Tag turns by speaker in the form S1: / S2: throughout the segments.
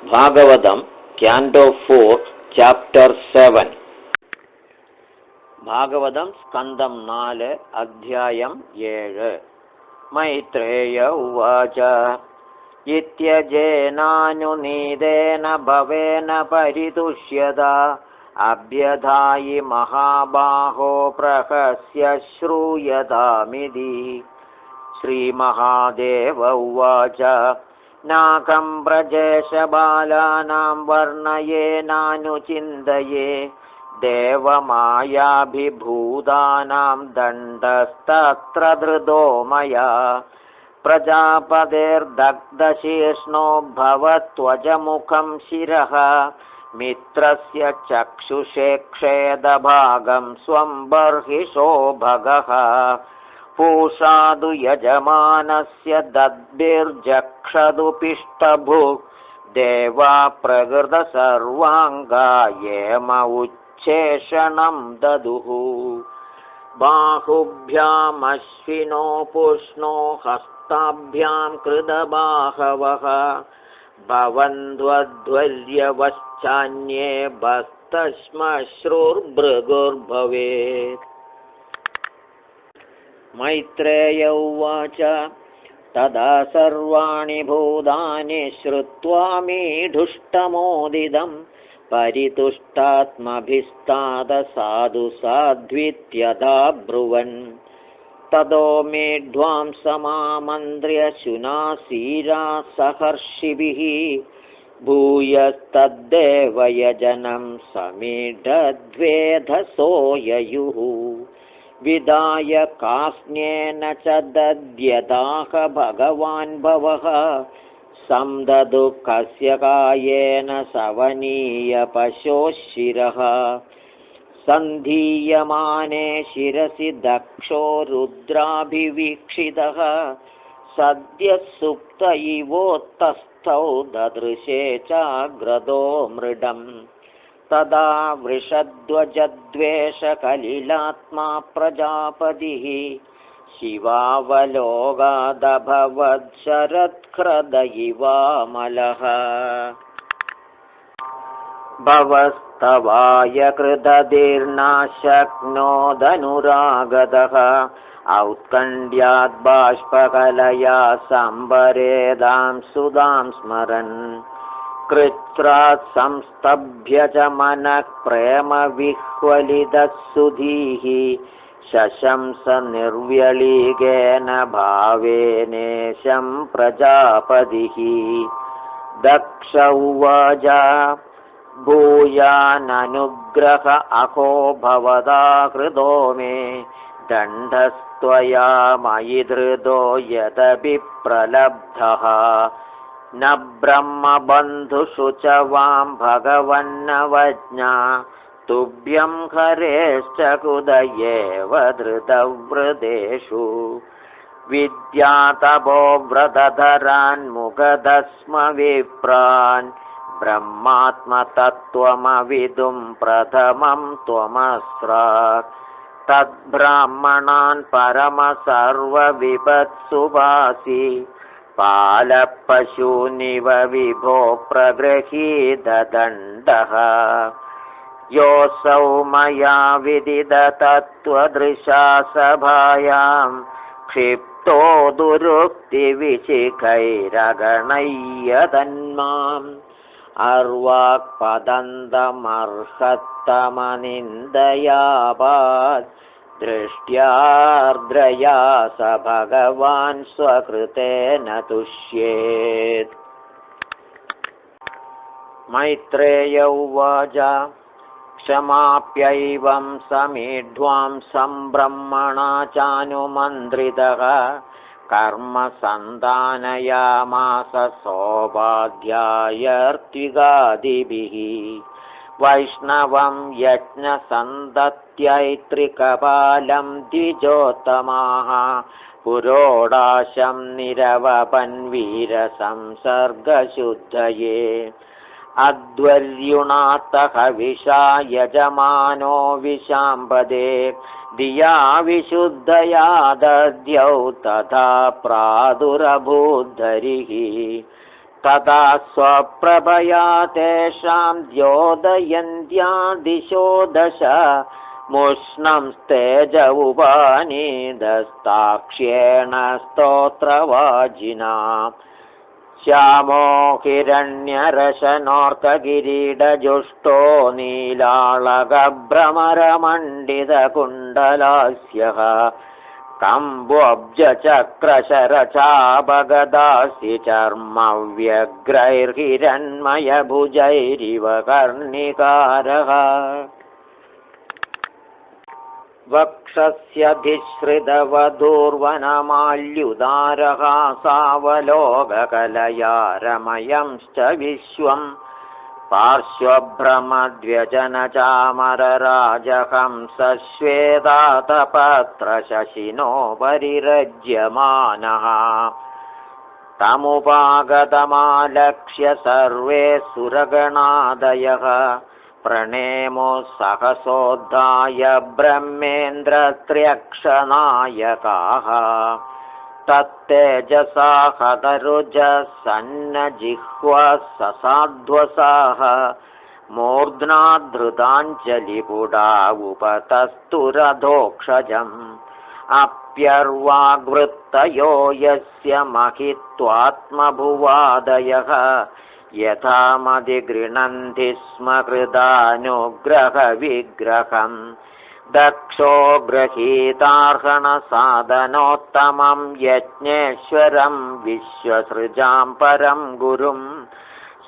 S1: Bhagavatam Canto 4 Chapter 7 Bhagavatam സ്കന്ധം 4 അധ്യായം 7 മൈത്രേയ ഉവാച ഇത്യജേനാനുനീതേന ഭവേന പരിതുഷ്യത അഭ്യധായി മഹാബാഹോ പ്രഹസ്യ ശ്രൂയതാമിതി ശ്രീമഹാദേവ ഉവാച നാകം വ്രജേശബാലാനാം വർണ്ണയേനാനുചിന്തയേ ദേവമായാഭിഭൂതാനാം ദണ്ഡസ്തത്ര ധൃതോ മയാ പ്രജാപതിർദഗ്ധശീർഷ്ണോ ഭവത്വജമുഖം ശിരഃ മിത്രസ്യ ചക്ഷുഷേക്ഷേദഭാഗം സ്വം ബർഹിഷോ ഭഗഃ പൂഷാദു യജമാനസ്യ ദദ്ഭിർജക്ഷതു പിഷ്ടഭുക് ദേവാ പ്രകൃത സർവാംഗായേമ ഉച്ഛേഷണം ദദുഹു ബാഹുഭ്യാമശ്വിനോ പുഷ്ണോ ഹസ്താഭ്യാം കൃതബാഹവഃ ഭവന്ധ്വധ്വര്യവശ്ചാന്യേ ഭസ്തശ്മശ്രുർഭൃഗുർഭവേത് മൈത്രേയ ഉവാച തദാ സർവാണി ഭൂതാനി ശ്രുത്വാ മീഢുഷ്ടമോദിതം പരിതുഷ്ടാത്മഭിസ്താദ സാധു സാധ്വിത്യഥാ ബ്രുവൻ തതോ മേഢ്വാംസമാമന്ത്ര്യ ശുനാസീരാ സഹർഷിഭിഃ ഭൂയസ്തദ്ദേവയജനം സമീഢദ്വേധസോ യയുഃ വിദായ കാസ്ന്യേന ച ദദ്യതാഹ ഭഗവാൻ ഭവഃ സംദദു കസ്യ കായേന സവനീയ പശോശിരഃ സന്ധീയമാനേ ശിരസി ദക്ഷോ രുദ്രാഭിവീക്ഷിതഃ സദ്യഃ സുപ്ത ഇവോത്തസ്ഥൗ ദദൃശേ ചാഗ്രതോ മൃഡം തദാ വൃഷധ്വജദ്വേഷകലിലാത്മാ പ്രജാപതിഃ ശിവാവലോകാദഭവത് ശരത്ഹൃദ ഇവാമലഃ ഭവസ്തവായ കൃതധീർനാ ശക്നോദനുരാഗതഃ ഔത്കണ്ഠ്യാദ് ബാഷ്പകലയാ സംഭരേതാം സുധാം സ്മരൻ കൃച്ഛ്രാത് സംസ്തഭ്യ ച മനഃ പ്രേമ വിഹ്വലിതഃ സുധീഃ ശശംസ നിർവ്യളീകേന ഭാവേനേശം പ്രജാപതിഃ ദക്ഷ ഉവാച ഭൂയാനനുഗ്രഹ അഹോ ഭവതാ കൃതോ മേ ദണ്ഡസ്ത്വയാ മയി ധൃതോ യദപി പ്രലബ്ധഃ ന ബ്രഹ്മബന്ധുഷു ച വാം ഭഗവന്നവജ്ഞാ തുഭ്യം ഹരേശ്ച കുതയേവ ധൃതവ്രതേഷു വിദ്യാതപോ വ്രതധരാൻ മുഖദസ്മ വിപ്രാൻ ബ്രഹ്മാത്മതത്വമവിദും പ്രഥമം ത്വമസ്രാത് തദ്ബ്രാഹ്മണാൻ പരമസർവവിപത്സുഭാസി പാലപശൂനിവ വിഭോ പ്രഗൃഹീതദണ്ഡഃ യോസൗ മയാ വിദിതതത്വദൃശാ സഭായാം ക്ഷിപ്തോ ദുരുക്തിവിശിഖൈരഗണയ്യതന്മാം അർവാക്പദന്തമർഹത്തമനിന്ദയാപാത് ദൃഷ്ട്യാർദ്രയാ സ ഭഗവാൻ സ്വകൃതേന തുഷ്യേത് മൈത്രേയ ഉവാച ക്ഷമാപ്യൈവം സമീഢ്വാംസം ബ്രഹ്മണാ ചാനുമന്ത്രിതഃ കർമ്മ സന്ധാനയാമാസ സോപാധ്യായർത്തികാദിഭിഃ വൈഷ്ണവം യജ്ഞസന്തത്യൈത്രികപാലം ദ്വിജോത്തമാഃ പുരോടാശം നിരവപൻ വീരസംസർഗശുദ്ധയേ അധ്വർയുണാത്തഃ വിഷാ യജമാനോ വിശാംബദേ ദിയാ വിശുദ്ധയാ ദദ്യൗ തഥാ പ്രാദുരഭൂദ്ധരിഃ तदा स्वप्रभया तेषां द्योदयन्त्या दिशो दश मुष्णं तेज उपानीदस्ताक्ष्येण स्तोत्रवाजिना श्यामो हिरण्यरशनोर्ककिरीटजुष्टो नीलाळगभ्रमरमण्डितकुण्डलास्यः कम्बोऽब्जचक्रशरचापगदासि चर्मव्यग्रैर्हिरण्मयभुजैरिव कर्णिकारः वक्षस्यधिश्रितवधूर्वनमाल्युदारः सावलोककलया रमयंश्च विश्वं पार्श्वभ्रमद्व्यजनचामरराजहंसश्वेतातपत्रशशिनो परिरज्यमानः तमुपागतमालक्ष्य सर्वे सुरगणादयः प्रणेमो सहसोद्धाय ब्रह्मेन्द्रत्र्यक्षनायकाः तत्तेजसा हतरुजः सन्नजिह्वा ससाध्वसाः मूर्ध्ना धृताञ्जलिपुडा उपतस्तुरधोक्षजम् अप्यर्वाग्वृत्तयो यस्य महित्वात्मभुवादयः यथा मदिगृह्णन्ति स्म कृदानुग्रहविग्रहम् दक्षो गृहीतार्हणसाधनोत्तमं यज्ञेश्वरं विश्वसृजां परं गुरुं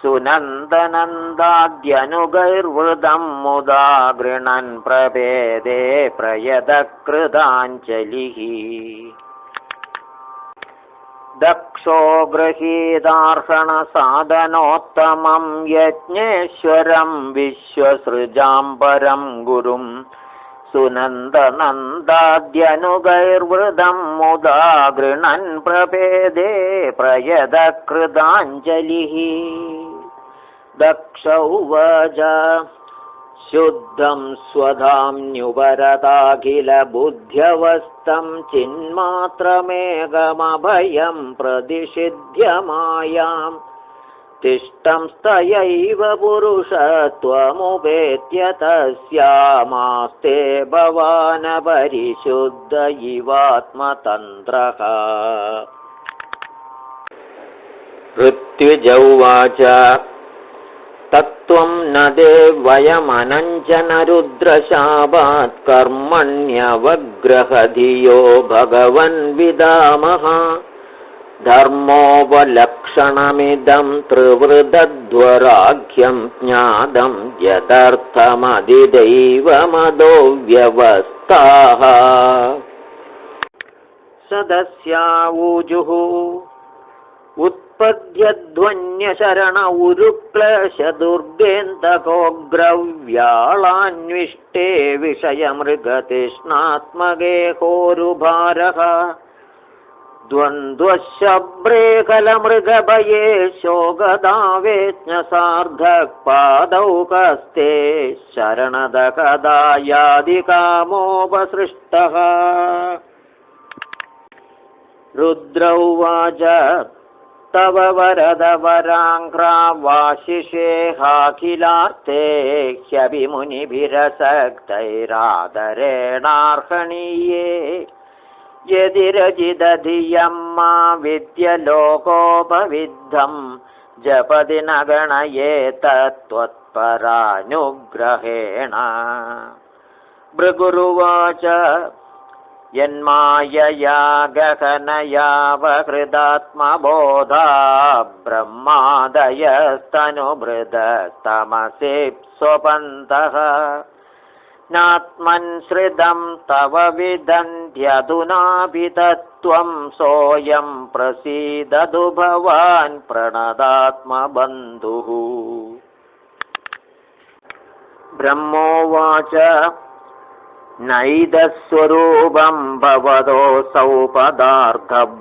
S1: सुनन्दनन्दाद्यनुगैर्वृदं मुदा गृह्णन् प्रभेदे प्रयतकृताञ्जलिः दक्षो गृहीतार्हणसाधनोत्तमं यज्ञेश्वरं विश्वसृजां परं गुरुं सुनन्दनन्दाद्यनुगैर्वृदं मुदा गृह्णन् प्रभेदे प्रयतकृताञ्जलिः दक्ष उवाच शुद्धं स्वधाम्युपरताखिलबुद्ध्यवस्थं चिन्मात्रमेकमभयं प्रतिषिध्यमायां तिष्ठं स्तयैव पुरुषत्वमुपेत्य तस्यामास्ते भवानपरिशुद्ध इवात्मतन्त्रः ऋत्विजौवाच तत्त्वं न देवयमनञ्जनरुद्रशापात् कर्मण्यवग्रहधियो भगवन् विदामः धर्मोपलक्षणमिदं त्रिवृदध्वराख्यं ज्ञातं यदर्थमधिदैवमदो व्यवस्थाः सदस्यावूजुः उत्पद्यध्वन्यशरण उरुक्लेशदुर्गेन्दकोग्रव्याळान्विष्टे विषयमृगतृष्णात्मगे होरुभारः द्वन्द्वशब्रेकलमृगभये शोगदावेज्ञसार्धपादौकस्ते शरणदकदायादिकामोपसृष्टः रुद्र उवाच तव वरदवराङ्घ्रावाशिषेहाखिलार्थे ह्यभिमुनिभिरसक्तैरादरेणार्हणीये यदिरजिदधियं मा विद्यलोकोपविद्धं जपति न गणयेत त्वत्परानुग्रहेण भृगुरुवाच यन्मायया गहनयावहृदात्मबोधा ब्रह्मादयस्तनुभृदस्तमसेप्स्वपन्तः नात्मन्सृतं तव विदन्त्यधुनापि तत्त्वं सोऽयं प्रसीदतु भवान् प्रणदात्मबन्धुः ब्रह्मोवाच नैदस्वरूपं भवतोऽसौ पदार्थभेदग्रहै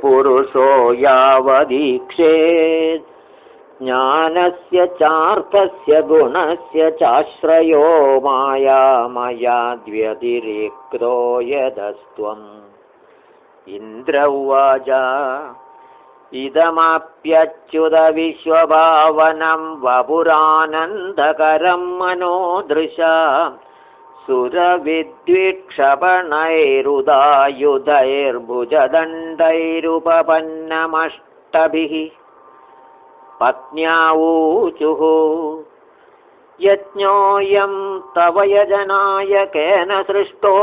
S1: पुरुषो यावदीक्षेत् ज्ञानस्य चार्थस्य गुणस्य चाश्रयो मायामयाद्व्यतिरिक्तो यदस्त्वम् इन्द्र उवाच इदमप्यच्युतविश्वभावनं वपुरानन्दकरं मनोदृशा सुरविद्विक्षपणैरुदायुधैर्भुजदण्डैरुपपन्नमष्टभिः पत्न्या ऊचुः यज्ञोऽयं तव यजनाय केन सृष्टो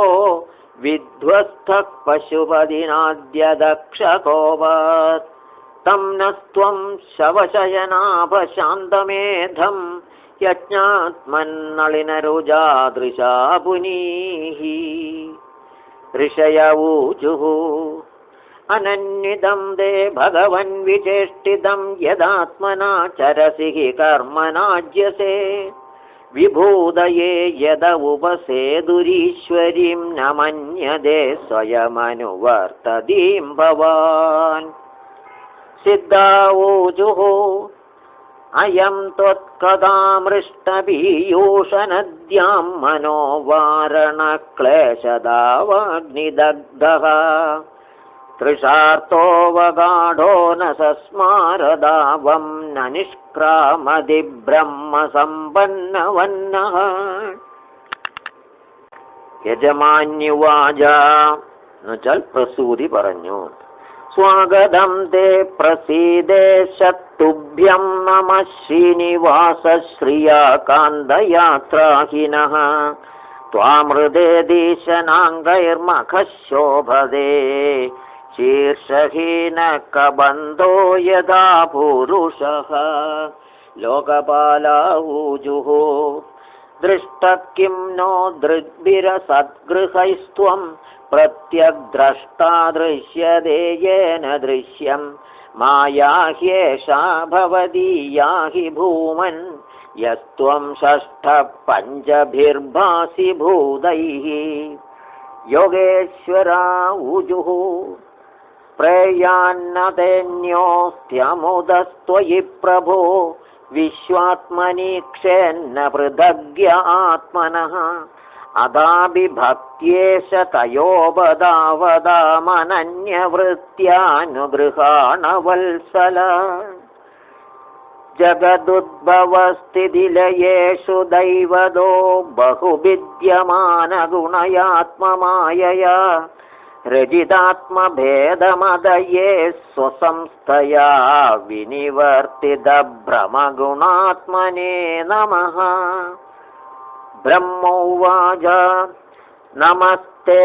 S1: विध्वस्तः पशुपतिनाद्य दक्षकोपात् तं नस्त्वं शवशयनाभशान्तमेधं यज्ञात्मन्नलिनरुजादृशा पुनीः ऋषय ऊचुः अनन्वितं ते भगवन् विचेष्टितं यदात्मना चरसि हि कर्मणाज्यसे विभूदये यद उपसेदुरीश्वरीं न मन्यते स्वयमनुवर्ततीं भवान् सिद्धा ऊचुः अयं त्वत्कथामृष्टपीयूषनद्यां मनोवारणक्लेशदावाग्निदग्धः तृषार्तोऽवगाढो न सस्मारदावं न निष्क्रामदि ब्रह्मसम्पन्नवन्नः യജമാന്യുവാച എന്നുവെച്ചാൽ പ്രസൂതി പറഞ്ഞു. സ്വാഗതം തേ പ്രസീദേശത്തുഭ്യം നമ ശ്രീനിവാസ ശ്രിയാകാന്തയാത്രാഹിനഃ ത്വാമൃതേദീശനാംഗൈർമഖശോഭതേ ശീർഷഹീനകബന്ധോ യഥാ പുരുഷഃ ലോകപാലാഊജുഃ ദൃഷ്ടഃ കിം नो दृग्भिरसद्गृहैस्त्वं प्रत्यग्द्रष्टा दृश्यते येन दृश्यं माया ह्येषा भवती याहि भूमन् यस्त्वं षष्ठः पञ्चभिर्भासि भूतैः योगेश्वरा ऊजुः प्रेयान्नतेऽन्योऽस्त्यमुदस्त्वयि प्रभो विश्वात्मनीक्षेन्न पृथग्य आत्मनः अदाभिभक्त्येष तयोपदावदामनन्यवृत्त्यानुगृहाण वत्सल जगदुद्भवस्थितिलयेषु दैवतो बहुविद्यमानगुणयात्ममायया रजितात्मभेदमदये स्वसंस्थया विनिवर्तितभ्रमगुणात्मने नमः. ब्रह्मोवाच नमस्ते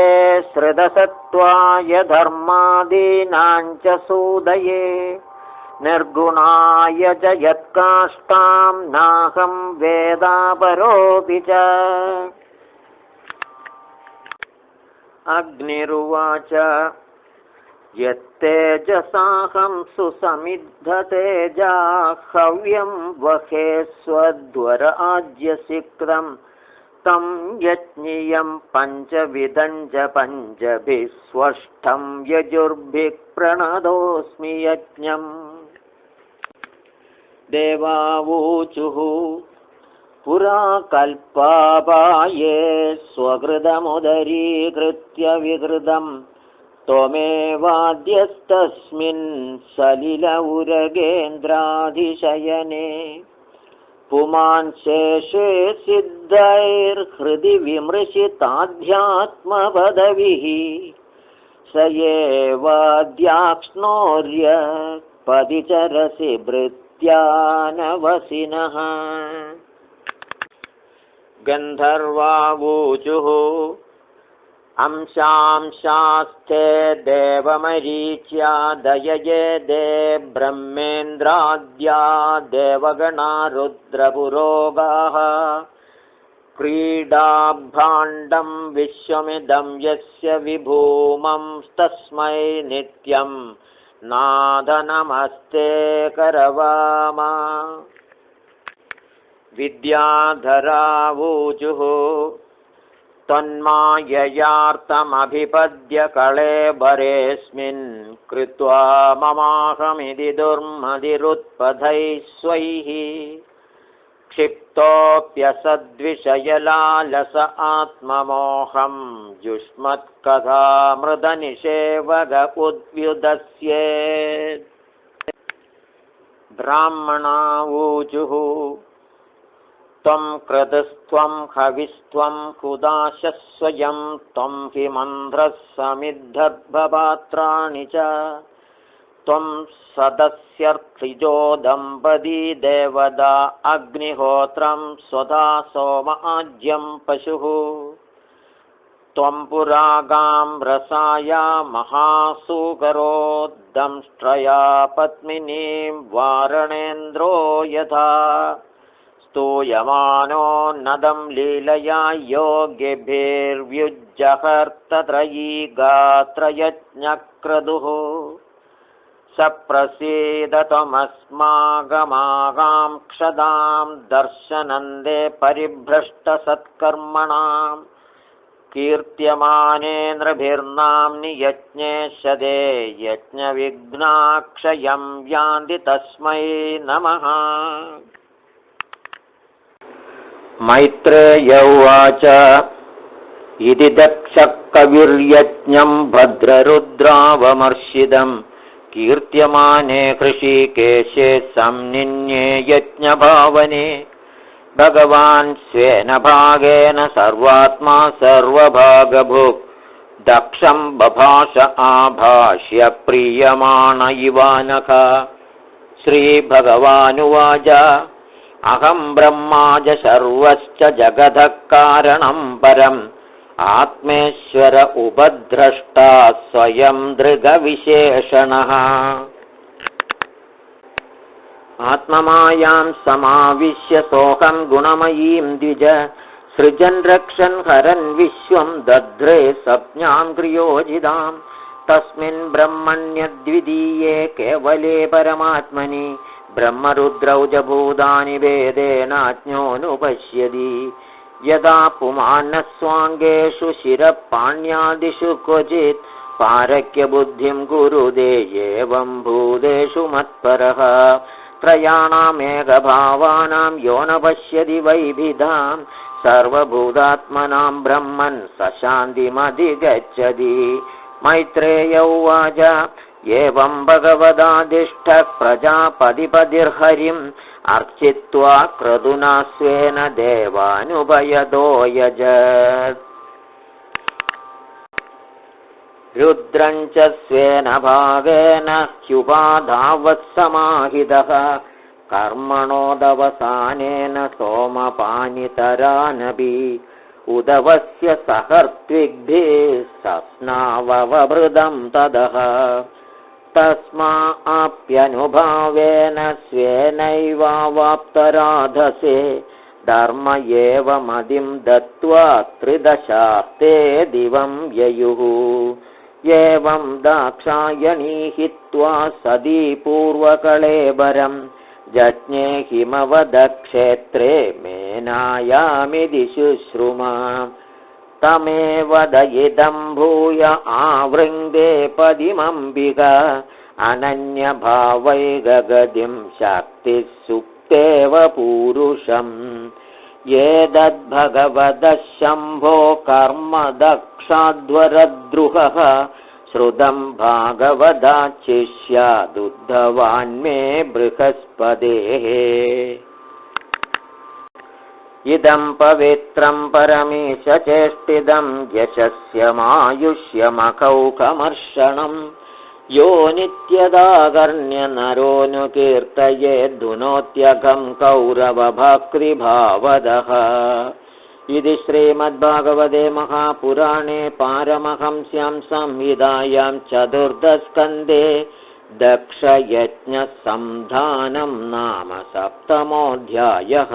S1: श्रितसत्त्वाय धर्मादीनां च सूदये निर्गुणाय च यत्काष्ठां नाहं वेदापरोऽपि च. अग्निरुवाच यत्तेजसाहं सुसमिद्धतेजा हव्यं वहे स्वध्वर आज्यसिक्रं तं यज्ञियं पञ्चविधं च पञ्चभिः स्वस्थं यजुर्भिः प्रणतोऽस्मि यज्ञम्. देवावूचुः पुरा कल्पापाये स्वकृतमुदरीकृत्य विकृतं त्वमेवाद्यस्तस्मिन् सलिल उरगेन्द्राधिशयने पुमान् शेषे सिद्धैर्हृदि विमृशिताध्यात्मपदविः स एवाद्याक्ष्णोर्य पदिचरसि भृत्यानवसिनः. गन्धर्वावूचुः अंशांशास्ते देवमरीच्या दययेदे ब्रह्मेन्द्राद्या देवगणा रुद्रपुरोगाः क्रीडाभाण्डं विश्वमिदं यस्य विभूमं तस्मै नित्यं नाद नमस्ते करवामा. विद्याधरावूचुः तन्माययार्थमभिपद्य कळेबरेऽस्मिन् कृत्वा ममाहमिति दुर्मतिरुत्पथैः स्वैः क्षिप्तोऽप्यसद्विषयलालस आत्ममोहं जुष्मत्कथामृतनिषेवग उद्व्युदस्येत्. ब्राह्मणावूचुः त्वं क्रतुस्त्वं हविस्त्वं कुदाशस्वयं त्वं हि मन्त्रः समिद्धर्भपात्राणि च त्वं सदस्यर्थिजो दम्पती देवदा अग्निहोत्रं स्वधा सोम आज्यं पशुः त्वं पुरागां रसाया महासूकरो दंष्ट्रया पत्मिनीं वारणेन्द्रो यथा स्तूयमानो नदं लीलया योग्यभिर्व्युज्जहर्तत्रयी गात्रयज्ञक्रतुः स प्रसीद त्वमस्माकमागां क्षदां दर्शनन्दे परिभ्रष्टसत्कर्मणां कीर्त्यमाने नृभिर्नाम्नि यज्ञेशदे यज्ञविघ्नाक्षयं यान्ति तस्मै नमः। मैत्रेय उवाच इति दक्षकविर्यज्ञं भद्ररुद्रावमर्शिदम् कीर्त्यमाने हृषीकेशे संनिन्ये यज्ञभावने भगवान् स्वेन भागेन सर्वात्मा सर्वभागभुक् दक्षं बभाष आभाष्य प्रीयमाण इवानघ। श्रीभगवानुवाच अहं ब्रह्मा च सर्वश्च जगतः कारणं परम् आत्मेश्वर उपद्रष्टा स्वयं दृगविशेषणः आत्ममायां समाविश्य सोऽहं गुणमयीं द्विज सृजन् रक्षन् हरन् विश्वं दध्रे संज्ञां क्रियोजितां तस्मिन् ब्रह्मण्यद्वितीये केवले परमात्मनि ब्रह्मरुद्रौ च भूतानि वेदेनाज्ञोऽनुपश्यति यदा पुमान्नस्वाङ्गेषु शिरपाण्यादिषु क्वचित् पारक्यबुद्धिं कुरुते एवं भूतेषु मत्परः त्रयाणामेकभावानां यो न पश्यति वैभिधां सर्वभूतात्मनां ब्रह्मन् सशान्तिमधिगच्छति। मैत्रेय उवाच एवं भगवदाधिष्ठः प्रजापतिपतिर्हरिम् अर्चित्वा क्रतुना स्वेन देवानुपयतो यजत् रुद्रं च स्वेन भागेन ह्युपाधावत्समाहितः कर्मणोदवसानेन सोमपानितरानपि उदवस्य सहर्त्विग्भिः सस्नाववभृतं तदः तस्माऽप्यनुभावेन स्वेनैवावाप्तराधसे धर्म एव मदिं दत्त्वा त्रिदशास्ते दिवं ययुः एवं दाक्षायणी हित्वा सदी पूर्वकळेबरं जज्ञे हिमवदक्षेत्रे मेनायामिति शुश्रुमा तमेव दयिदं भूय आवृङ्गे पदिमम्बिका अनन्यभावैगगतिं शक्तिः सुप्तेव पूरुषम् एतद्भगवतः शम्भो कर्म दक्षाध्वरद्रुहः श्रुतं भागवताच्छिष्यादुद्धवान्मे बृहस्पतेः इदं पवित्रं परमेशचेष्टिदं यशस्यमायुष्यमकौकमर्षणं यो नित्यदाकर्ण्य नरोऽनुकीर्तयेद्धुनोत्यघं कौरवभक्तिभावदः। इति श्रीमद्भागवते महापुराणे पारमहंस्यां संहितायां चतुर्थस्कन्धे दक्षयज्ञसंधानं नाम 7मोऽध्यायः।